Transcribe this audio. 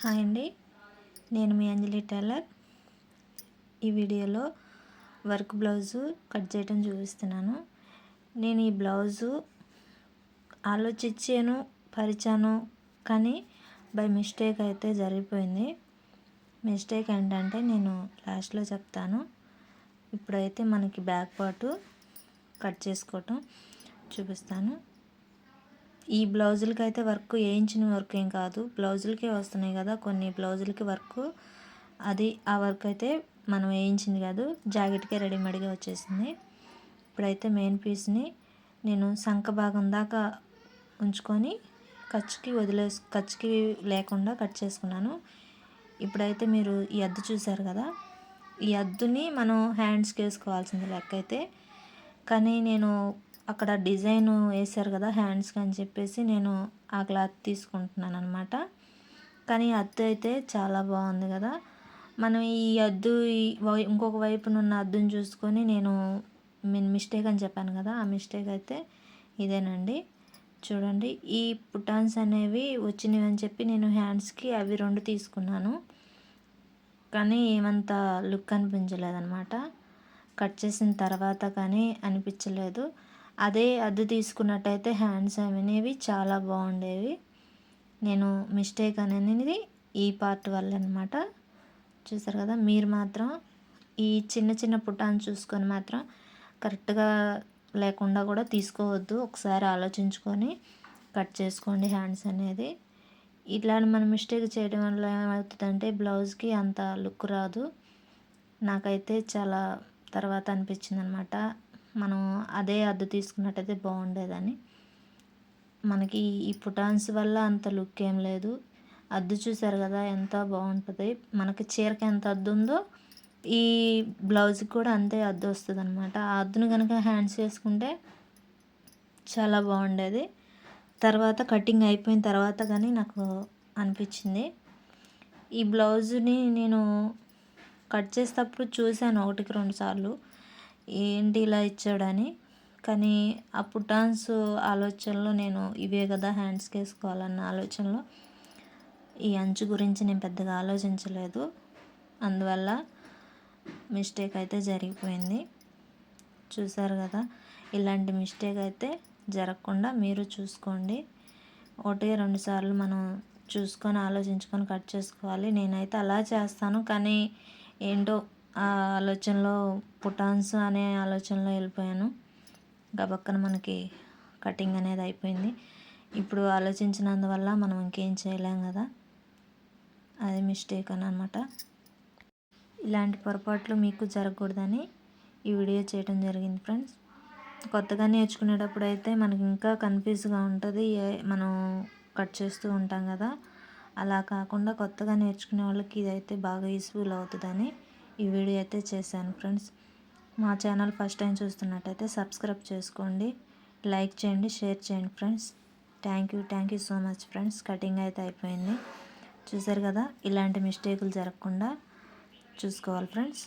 Hi అండి, నేను మీ అంజలి tailor. ఈ వీడియోలో వర్క్ బ్లౌజు కట్ చేయడం చూపిస్తున్నాను. నేను ఈ బ్లౌజు ఆలోచించాను, పరిచాను, కానీ బై మిస్టేక్ అయితే జరిగిపోయింది. మిస్టేక్ ఏంటంటే నేను లాస్ట్లో చెప్తాను. ఇప్పుడైతే మనకి బ్యాక్ పార్ట్ కట్ చేసుకోవటం చూపిస్తాను. ఈ బ్లౌజులకి అయితే వర్క్ వేయించిన వర్క్ ఏం కాదు, బ్లౌజులకే వస్తున్నాయి కదా కొన్ని బ్లౌజులకి వర్క్. ఆ వర్క్ అయితే మనం వేయించింది కాదు, జాకెట్కే రెడీమేడ్గా వచ్చేసింది. ఇప్పుడైతే మెయిన్ పీస్ని నేను సంక భాగం దాకా ఉంచుకొని ఖర్చుకి లేకుండా కట్ చేసుకున్నాను. ఇప్పుడైతే మీరు ఈ అద్దు చూసారు కదా, ఈ అద్దుని మనం హ్యాండ్స్కి వేసుకోవాల్సింది లెక్క అయితే. కానీ నేను అక్కడ డిజైన్ వేశారు కదా హ్యాండ్స్కి అని చెప్పేసి నేను ఆ క్లాత్ తీసుకుంటున్నాను అనమాట. కానీ అద్దు అయితే చాలా బాగుంది కదా. మనం ఈ అద్దు ఇంకొక వైపున ఉన్న అద్దుని చూసుకొని నేను మిస్టేక్ అని చెప్పాను కదా, ఆ మిస్టేక్ అయితే ఇదేనండి. చూడండి, ఈ పుటాన్స్ అనేవి వచ్చినవి అని చెప్పి నేను హ్యాండ్స్కి అవి 2 తీసుకున్నాను. కానీ ఏమంత లుక్ అనిపించలేదన్నమాట. కట్ చేసిన తర్వాత కానీ అనిపించలేదు. అదే అద్దు తీసుకున్నట్టయితే హ్యాండ్స్ అనేవి చాలా బాగుండేవి. నేను మిస్టేక్ అనేది ఈ పార్ట్ వల్ల అనమాట. చూసారు కదా, మీరు మాత్రం ఈ చిన్న చిన్న పుటాన్ని చూసుకొని మాత్రం కరెక్ట్గా లేకుండా కూడా తీసుకోవద్దు. ఒకసారి ఆలోచించుకొని కట్ చేసుకోండి హ్యాండ్స్ అనేది. ఇట్లా మనం మిస్టేక్ చేయడం వల్ల ఏమవుతుందంటే బ్లౌజ్కి అంత లుక్ రాదు. నాకైతే చాలా తర్వాత అనిపించింది అనమాట, మనం అదే అద్దు తీసుకున్నట్టయితే బాగుండేదని. మనకి ఈ పుటాన్స్ వల్ల అంత లుక్ ఏం లేదు. అద్దు చూసారు కదా ఎంత బాగుంటుంది. మనకి చీరకి ఎంత అద్దు ఉందో ఈ బ్లౌజ్కి కూడా అంతే అద్దు వస్తుంది అనమాట. ఆ అద్దును కనుక హ్యాండ్స్ వేసుకుంటే చాలా బాగుండేది. తర్వాత కటింగ్ అయిపోయిన తర్వాత కానీ నాకు అనిపించింది. ఈ బ్లౌజ్ని నేను కట్ చేసేటప్పుడు చూశాను 1-2 సార్లు, ఏంటి ఇలా ఇచ్చాడని. కానీ ఆ పుటాన్స్ ఆలోచనలో నేను ఇవే కదా హ్యాండ్స్కి వేసుకోవాలన్న ఆలోచనలో ఈ అంచు గురించి నేను పెద్దగా ఆలోచించలేదు. అందువల్ల మిస్టేక్ అయితే జరిగిపోయింది. చూసారు కదా, ఇలాంటి మిస్టేక్ అయితే జరగకుండా మీరు చూసుకోండి. 1-2 సార్లు మనం చూసుకొని ఆలోచించుకొని కట్ చేసుకోవాలి. నేనైతే అలా చేస్తాను, కానీ ఏంటో ఆ ఆలోచనలో పుటాన్స్ అనే ఆలోచనలో వెళ్ళిపోయాను. గబక్కన మనకి కటింగ్ అనేది అయిపోయింది. ఇప్పుడు ఆలోచించినందువల్ల మనం ఇంకేం చేయలేం కదా, అది మిస్టేక్ అని అనమాట. ఇలాంటి పొరపాట్లు మీకు జరగకూడదని ఈ వీడియో చేయడం జరిగింది ఫ్రెండ్స్. కొత్తగా నేర్చుకునేటప్పుడు అయితే మనకి ఇంకా కన్ఫ్యూజ్గా ఉంటుంది, మనం కట్ చేస్తూ ఉంటాం కదా. అలా కాకుండా కొత్తగా నేర్చుకునే వాళ్ళకి ఇదైతే బాగా యూస్ఫుల్ అవుతుందని ఈ వీడియో అయితే చేశాను ఫ్రెండ్స్. మా ఛానల్ ఫస్ట్ టైం చూస్తున్నట్టయితే సబ్స్క్రైబ్ చేసుకోండి, లైక్ చేయండి, షేర్ చేయండి friends. Thank you so much friends. Cutting అయితే అయిపోయింది. చూసారు కదా, ఇలాంటి మిస్టేకులు జరగకుండా చూసుకోవాలి ఫ్రెండ్స్.